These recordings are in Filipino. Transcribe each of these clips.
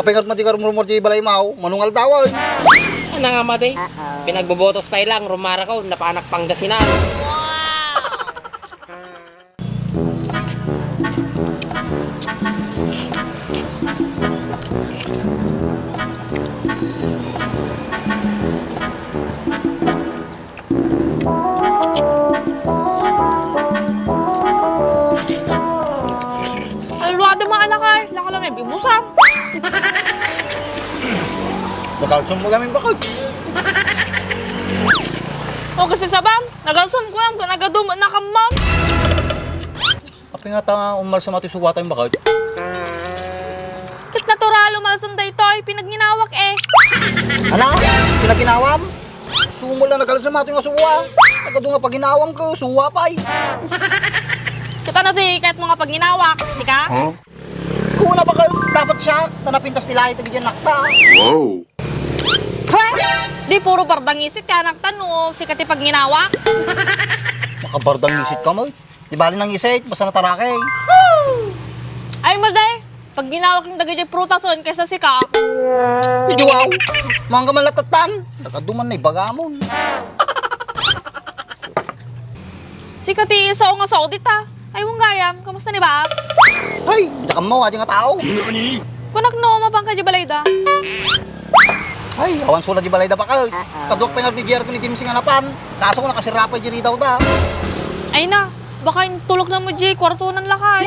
Kapingat mati ka rumor di balay mau, manungal tawon. Ano nga mati? Pinagbobotos pa ilang, rumara ko, napanak Pangasinan. Alwado mga anak ay, laka lang may bimusang. Nakalsum mo gaming bakit? O kasi sabam, nagalsam ko yan, kung nagaduma na kamon. Kapingat umal sa mati suwatan bakit? Kit natural, umalasam da ito ay pinagninawak eh. Ano? Pinaginawam? Sumula nakalsum mati nga suwa. Nagado nga paginawam ko, suwa pa eh. Kita na di, kahit mga pagninawak, di ka? Kung wala ba kayo, dapat siya, tanapintas nila ito ganyan nakta. Kwe, di puro bardangisit ka nagtanong, sikat pag ginawak. Makabardang isit ka mo eh. Di bali nang isit, basta natarakay. Ay maday, pag ginawak ng dagay prutason kaysa sika. Hindi wow, mga kamalatatan. Nakaduman na ibagamon. Sikati sa nga sa audit ha. Ay mong gayam, kamusta ni ba? Ay, hindi ka mo, adi nga tao. Kunak no, mabang ka di balayda. Ay, awan sulat di balay da pa ka. Kadok pengar ni Jer ko ni Tim Singanapan. Kaso ko nakasirapay diri daw da. Ay na, baka yung tulog na mo di, kwartunan lakay.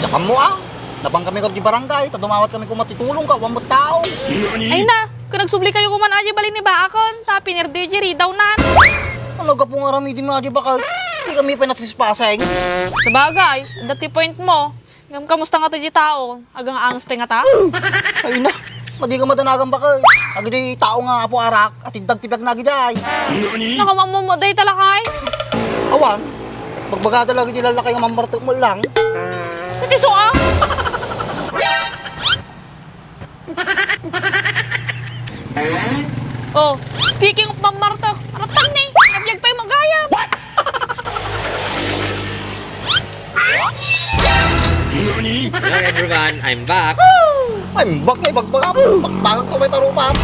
Diyan mo ah. Nabang kami ko di barangay, tadumawat kami kung matitulong ka, wang tao. Ay na, kung nagsubli kayo kuman aja balay ni Baakon, ta pinirdi di daw nan. Ano ka po nga rami di mga di ba ka? Hindi kami pinatrispassing. Sa bagay, dati point mo. Ngam kamusta nga to di tao? Agang angas pa nga ta? Ay na, madi ka madanagan ba ka? Agdi tao nga apo arak at idagtibag na giday. Nakamamamuday talakay. Awan, magbaga talaga di lalaki nga mamartok mo lang. Iti so ah. Oh, speaking of mamartok, aratan ni, nabiyag pa yung magayam. Hello everyone, I'm back. Ay, mbak na ibagbagam. Bakbagag to may tarupam.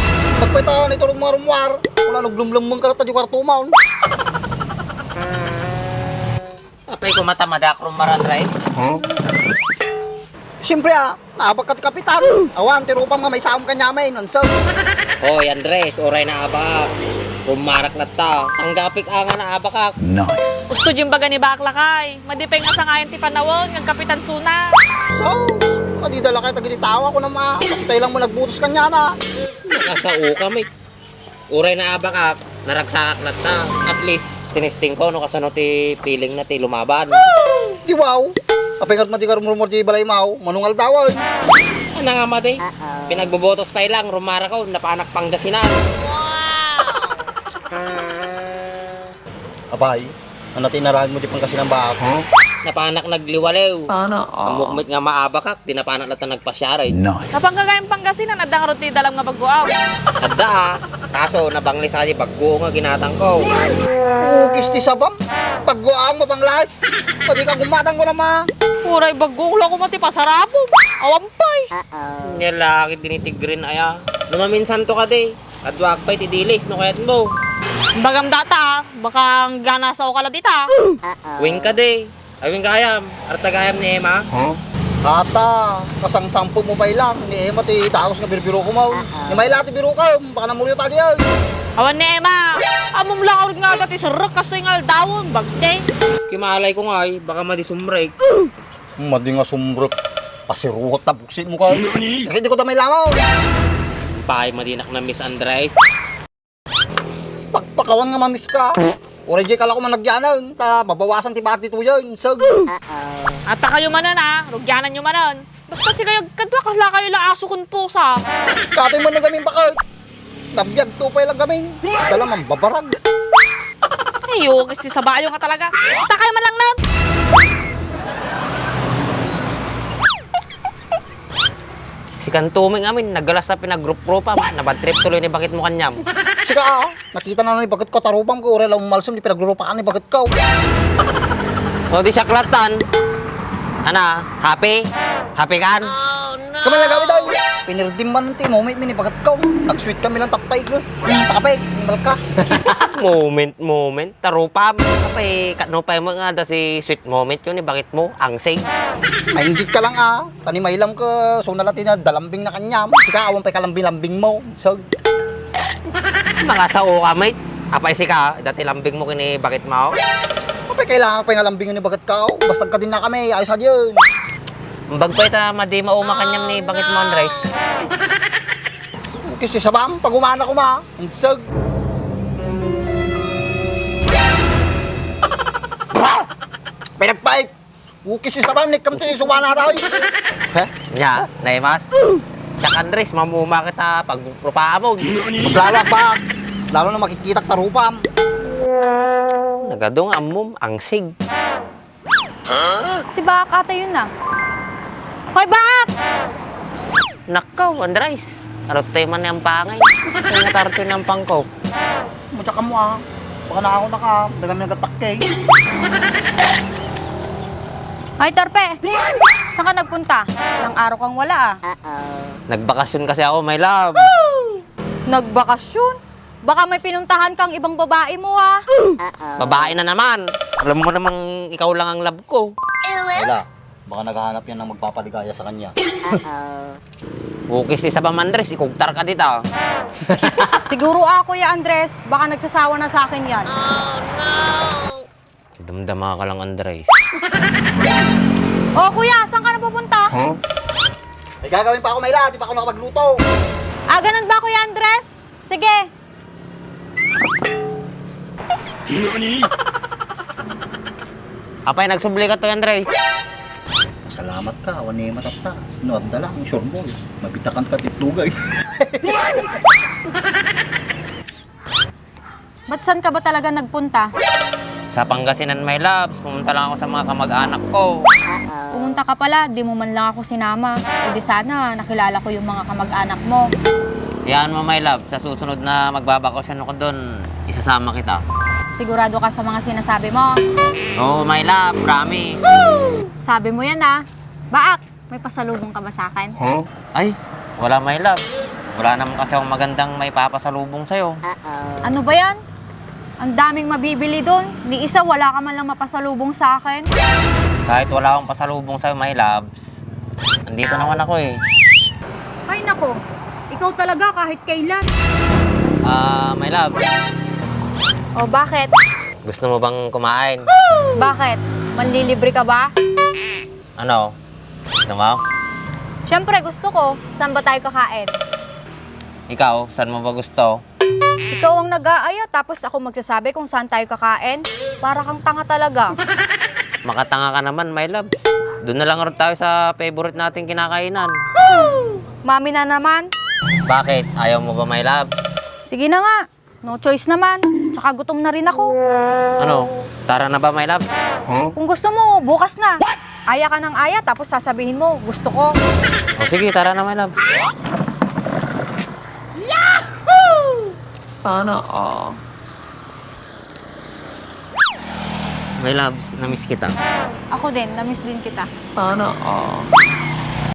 Magpita ni turong marumwar. Wala naglumlumong karata di kwarto maun. Apay ko matamadak rumara drive. Siyempre ah, naabag ka kapitan. Awan, tirupam nga may saam kanyamay. Nansag. Hoy Andres, oray na abak. Rumarak na ta. Tanggapik nga na abak. Gusto dyan baga ni Baklakay. Madipay nga sa ngayon ti panawon, ng Kapitan Suna. So, madidala kayo tagititawa ko naman. Kasi tayo lang mo nagbutos kanya na. Nakasao ka, mate. Uray na abak, naragsakak na ta. At least, tinisting ko, no, kasano ti feeling na ti lumaban. Di wow. Kapingat mati ka rumor di balay mau, manungal tawon. Ano nga, mate? Pinagbobotos pa ilang, rumara ko, napanak Pangasinan. Abay, ano tinarahan mo di pang kasi ng baak? Napanak nagliwalew. Sana Amukmit nga maabakak, di napanak lata nagpasyaray. Kapag kagayang Pangasinan, adang roti dalam nga bagwaw. Adda kaso nabangli sa baggo nga ginatang ko. Ugis ti sabam. Pagguang mapanglas. Pwede ka gumatang ko naman. Puray bagong lang ko mati pasarabo. Awampay. Nilakit dinitigrin aya. Lumaminsan to ka de. Adwag pa'y tidilis, no kayat mo. Bagam data, baka gana sa okala dita. Wing ka de. Awing kayam. Artagayam ni Emma. Ata, kasang sampu mo pa ilang. Ni Emma ti taos nga birbiro ko mo. Ni may lati biro ka, baka namulyo tayo yan. Awan ni Emma, amom lang ako nga agad isarok kasi nga dawon, bagde. Kimalay ko nga ay, baka madisumrek. Madi nga sumbrot. Pasiruhot na buksit mo ka. Hindi ko damay lamaw. Pahay madinak na Miss Andres. Pagpakawan nga mamis ka. Oray jay kala ko man nagyanan. Ta, mabawasan ti bakit ito yun. Sag. Ata kayo manan ha, rugyanan nyo manan. Basta si kayo kadwa kasla kayo lang asukon pusa. Katoy mo na gamin bakit. Nabiyag to pa ilang gamin. Dala man babarag. Ayo, kasi sa bayo nga talaga. Ata kayo man lang nan. Si Kantuming amin, naggalas na pinag-group-groupa. Nabad trip tuloy ni bakit mo kanyam. Sika nakita na ni bakit ko tarupam ko. Oray lang umalsam di pinagrurupakan ni bakit ko. O di siya klatan. Ana, happy? Happy kan? Kami nagawin daw. Pinirdim man ng mo, may minibagat ka. Nag-sweet kami lang tatay ka. Takapay, nimal ka. Moment. Tarupam. Kapay, kanupay mo nga da si sweet moment yun. Bakit mo? Angsig. Maingit ka lang Tanimay lang ka. So nalatin na dalambing na kanya. Sika, awan pa kalambing-lambing mo. So, Mga sao ka, mate. Apay si ka, dati lambing mo kini bakit mo? kapay kailangan pa yung alambing ni bagat ka. Basta ka din na kami, ayos na yun. Bagpay ta madi mauma kanyam ni bakit mo, Andres? Kasi sa bam, pag umana ko ang sag. Pinagpait! Ukis yung sabam, nikamti, sumana tayo. Nya, naimas. Siya Andres, mamuma kita pag propamog. Mas lalo pa. Lalo na makikita ka tarupam. Nagadong amom, angsig. Si Bak ata yun na. Hoy, Bak! Nakaw, Andres. Arote man yung pangay. Kaya natarte ng pangko. Mutya ka mo Baka na ako dagami nagatakay. Ay, Torpe! Saan ka nagpunta? Ilang araw kang wala Nagbakasyon kasi ako, my love. Nagbakasyon? Baka may pinuntahan kang ibang babae mo Babae na naman. Alam mo namang ikaw lang ang love ko. Wala. Baka naghahanap yan ng magpapaligaya sa kanya. Bukis ni Sabam Andres, ikugtar ka dito. Siguro Kuya Andres, baka nagsasawa na sa akin yan. Damdama ka lang, Andres. Oh, Kuya, saan ka na pupunta? May gagawin pa ako, Mayla. Di pa ako nakapagluto. Ganun ba, Kuya Andres? Sige. Apay, nagsubli ka to, Andres. Salamat ka, awan niya matapta. Nuadala ang sure ball. Mabitakan ka titugay. Ba't saan ka ba talaga nagpunta? Sa Pangasinan, my loves, pumunta lang ako sa mga kamag-anak ko. Pumunta ka pala, di mo man lang ako sinama. E di sana, nakilala ko yung mga kamag-anak mo. Yan mo, my love, sa susunod na magbabakasyon ako doon, isasama kita. Sigurado ka sa mga sinasabi mo. Oh, my love, promise. Sabi mo yan Baak, may pasalubong ka ba sa akin? Ay, wala, my love. Wala naman kasi akong magandang may papasalubong sa'yo. Ano ba yan? Ang daming mabibili doon. Ni isa, wala ka man lang mapasalubong sa akin. Kahit wala akong pasalubong sa'yo, my loves, andito naman ako eh. Ay nako, ikaw talaga kahit kailan. My love, O bakit? gusto mo bang kumain? Bakit? Manlilibre ka ba? Ano? Gusto mo? Siyempre gusto ko. Saan ba tayo kakain? Ikaw, saan mo ba gusto? Ikaw ang nag-aaya tapos ako magsasabi kung saan tayo kakain. Para kang tanga talaga. Makatanga ka naman, my love. Doon na lang rin tayo sa favorite nating kinakainan. Mami na naman. Bakit? Ayaw mo ba, my love? Sige na nga. No choice naman. Tsaka gutom na rin ako. Ano? Tara na ba, my love? Kung gusto mo, bukas na. Aya ka ng aya tapos sasabihin mo, gusto ko. O sige, tara na, my love. Sana all. My loves, namiss kita. Ako din, namiss din kita. Sana all.